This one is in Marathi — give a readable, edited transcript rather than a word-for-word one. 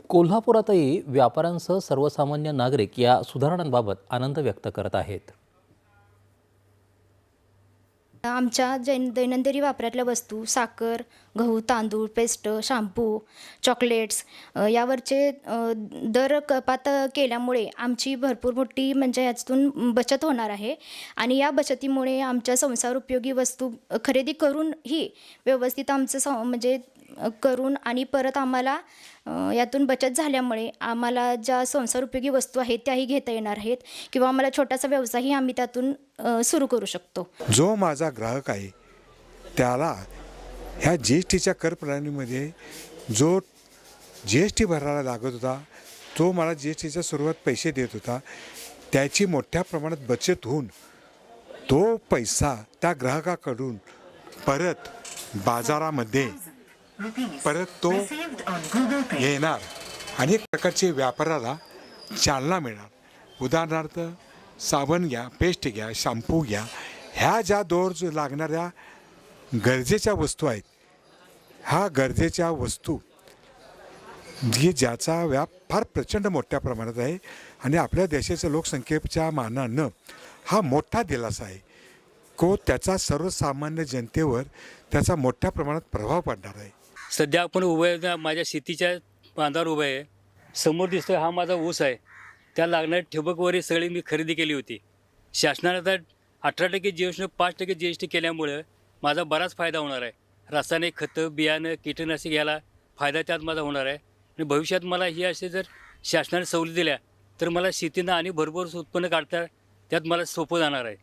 कोल्हापुरातही व्यापाऱ्यांसह सर्वसामान्य नागरिक या सुधारणांबाबत आनंद व्यक्त करत आहेत. आमच्या दैनंदिनी वापरातल्या वस्तू साखर, गहू, तांदूळ, पेस्ट, शॅम्पू, चॉकलेट्स यावरचे दर कपात केल्यामुळे आमची भरपूर मोठी म्हणजे यातून बचत होणार आहे आणि या बचतीमुळे आमच्या संसार उपयोगी वस्तू खरेदी करूनही व्यवस्थित आमचं म्हणजे करून आणि परत आम्हाला यातून बचत झाल्यामुळे आम्हाला ज्या संसार उपयोगी वस्तू आहेत त्याही घेता येणार आहेत किंवा आम्हाला छोटासा व्यवसायही आम्ही त्यातून सुरू करू शकतो. जो माझा ग्राहक आहे त्याला ह्या जी.एस.टीच्या कर प्रणालीमध्ये जो जी.एस.टी भरायला लागत होता तो मला जी.एस.टीच्या सुरुवात पैसे देत होता, त्याची मोठ्या प्रमाणात बचत होऊन तो पैसा त्या ग्राहकाकडून परत बाजारामध्ये परत तो येणार आणि एक प्रकारचे व्यापाराला चालना मिळणार. उदाहरणार्थ साबण घ्या, पेस्ट घ्या, शॅम्पू घ्या, ह्या ज्या दररोज लागणाऱ्या गरजेच्या वस्तू आहेत, ह्या गरजेच्या वस्तू की ज्याचा व्याप फार प्रचंड मोठ्या प्रमाणात आहे आणि आपल्या देशाच्या लोकसंख्येच्या मानानं हा मोठा दिलासा आहे को त्याचा सर्वसामान्य जनतेवर त्याचा मोठ्या प्रमाणात प्रभाव पडणार आहे. सध्या आपण उभे आहे, माझ्या शेतीच्या बांधावर उभे आहे. समोर दिसतोय हा माझा ऊस आहे. त्या लागणारी ठिबकवरी सगळी मी खरेदी केली होती. शासनाने आता 18% जी.एस.टी 5% जी.एस.टी केल्यामुळं माझा बराच फायदा होणार आहे. रासायनिक खतं, बियाणं, कीटकनाशक याला फायदा त्यात माझा होणार आहे आणि भविष्यात मला ही असे जर शासनाने सवलती दिल्या तर मला शेतीनं आणि भरपूर उत्पन्न काढता त्यात मला सोपं जाणार आहे.